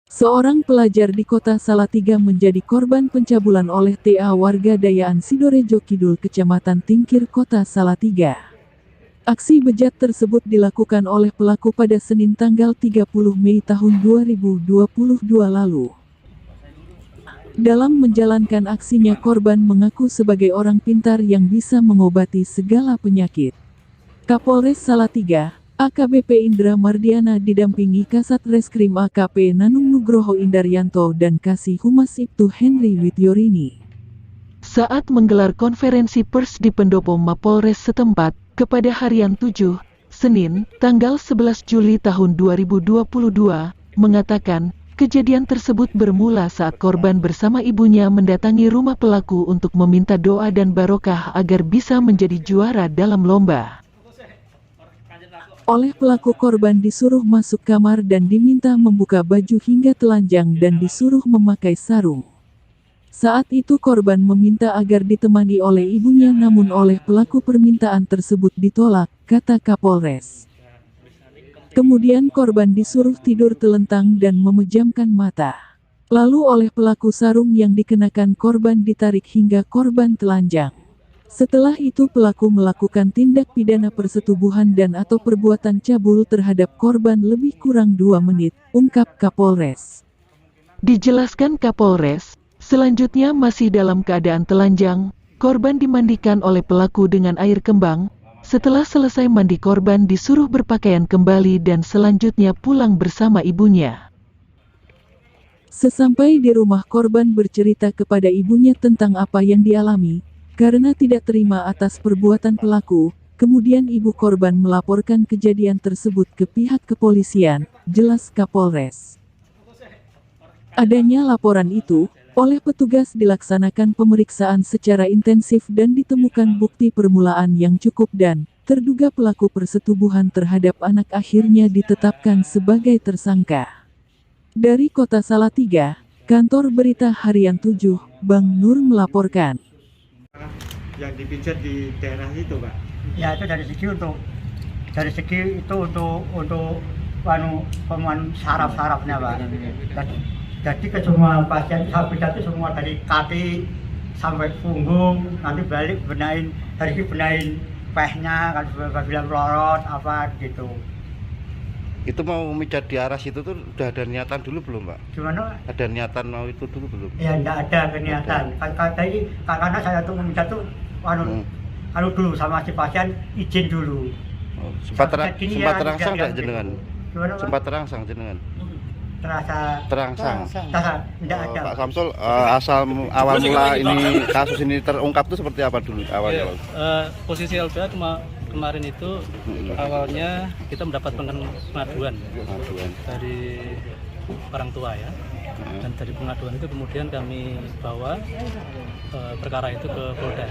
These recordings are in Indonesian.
Seorang pelajar di kota Salatiga menjadi korban pencabulan oleh TA warga Dayaan Sidorejo Kidul, Kecamatan Tingkir, Kota Salatiga. Aksi bejat tersebut dilakukan oleh pelaku pada Senin tanggal 30 Mei tahun 2022 lalu. Dalam menjalankan aksinya, korban mengaku sebagai orang pintar yang bisa mengobati segala penyakit. Kapolres Salatiga, AKBP Indra Mardiana didampingi Kasat Reskrim AKP Nanung Nugroho Indaryanto dan Kasih Humas Ibtu Henry Wityorini. Saat menggelar konferensi pers di pendopo Mapolres setempat, kepada harian 7, Senin, tanggal 11 Juli tahun 2022, mengatakan, kejadian tersebut bermula saat korban bersama ibunya mendatangi rumah pelaku untuk meminta doa dan barokah agar bisa menjadi juara dalam lomba. Oleh pelaku, korban disuruh masuk kamar dan diminta membuka baju hingga telanjang dan disuruh memakai sarung. Saat itu korban meminta agar ditemani oleh ibunya, namun oleh pelaku permintaan tersebut ditolak, kata Kapolres. Kemudian korban disuruh tidur telentang dan memejamkan mata. Lalu oleh pelaku sarung yang dikenakan korban ditarik hingga korban telanjang. Setelah itu pelaku melakukan tindak pidana persetubuhan dan atau perbuatan cabul terhadap korban lebih kurang 2 menit, ungkap Kapolres. Dijelaskan Kapolres, selanjutnya masih dalam keadaan telanjang, korban dimandikan oleh pelaku dengan air kembang. Setelah selesai mandi, korban disuruh berpakaian kembali dan selanjutnya pulang bersama ibunya. Sesampai di rumah, korban bercerita kepada ibunya tentang apa yang dialami. Karena tidak terima atas perbuatan pelaku, kemudian ibu korban melaporkan kejadian tersebut ke pihak kepolisian, jelas Kapolres. Adanya laporan itu, oleh petugas dilaksanakan pemeriksaan secara intensif dan ditemukan bukti permulaan yang cukup dan terduga pelaku persetubuhan terhadap anak akhirnya ditetapkan sebagai tersangka. Dari Kota Salatiga, Kantor Berita Harian 7, Bang Nur melaporkan. Yang dipijat di daerah itu, Pak? Ya, itu dari segi itu untuk pemenuhan saraf-sarafnya, Pak. Jadi ke semua pasien saya pijat itu semua dari kaki sampai punggung, nanti balik benahin pehnya, kan bilang pelorot apa gitu. Itu mau mijat di arah situ tuh udah ada niatan dulu belum, Pak? Gimana? Ada niatan mau itu dulu belum? Ya, enggak ada niatan. Karena saya tuh memijat tuh dulu sama si pasien izin dulu. Oh, sempat terangsang nggak jenengan? Gimana, Pak? Sempat terangsang jenengan? Terangsang. Enggak ada. Pak Samsul, asal awal mula ini kasus ini terungkap tuh seperti apa dulu awalnya? Posisi LBH kemarin itu awalnya kita mendapat pengaduan dari orang tua ya, dan dari pengaduan itu kemudian kami bawa perkara itu ke Polda.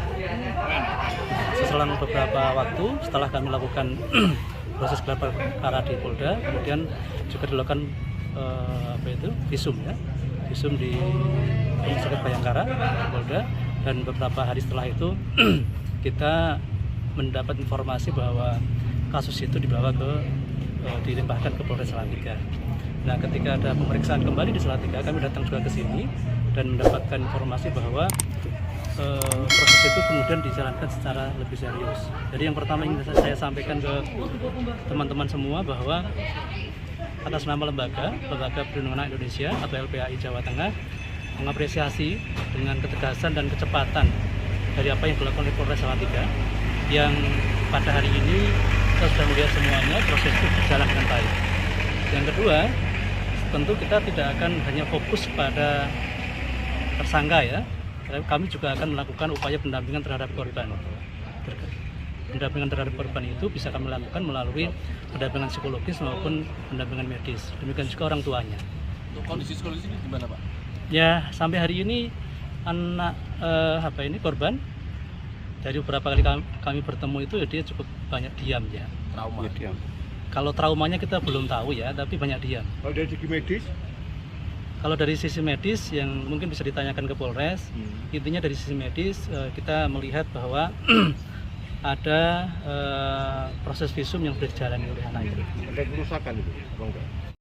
Selang beberapa waktu setelah kami lakukan proses gelar perkara di Polda, kemudian juga dilakukan visum di Rumah Sakit Bayangkara Polda, dan beberapa hari setelah itu kita mendapat informasi bahwa kasus itu dibawa dilimpahkan ke Polres Salatiga. Nah, ketika ada pemeriksaan kembali di Salatiga, kami datang juga ke sini dan mendapatkan informasi bahwa proses itu kemudian dijalankan secara lebih serius. Jadi yang pertama ingin saya sampaikan ke teman-teman semua bahwa atas nama Lembaga Perlindungan Anak Indonesia atau LPAI Jawa Tengah mengapresiasi dengan ketegasan dan kecepatan dari apa yang dilakukan oleh Polres Salatiga, yang pada hari ini kita sudah melihat semuanya proses itu berjalan dengan baik. Yang kedua, tentu kita tidak akan hanya fokus pada tersangka ya, kami juga akan melakukan upaya pendampingan terhadap korban. Pendampingan terhadap korban itu bisa kami lakukan melalui pendampingan psikologis maupun pendampingan medis. Demikian juga orang tuanya. Untuk kondisi psikologis ini gimana, Pak? Ya, sampai hari ini anak korban dari beberapa kali kami bertemu itu dia cukup banyak diam ya. Trauma. Ya, diam. Kalau traumanya kita belum tahu ya, tapi banyak diam. Kalau dari segi medis? Kalau dari sisi medis yang mungkin bisa ditanyakan ke Polres, intinya dari sisi medis kita melihat bahwa ada proses visum yang sudah dijalani oleh anak itu. Ada kerusakan itu, apa enggak?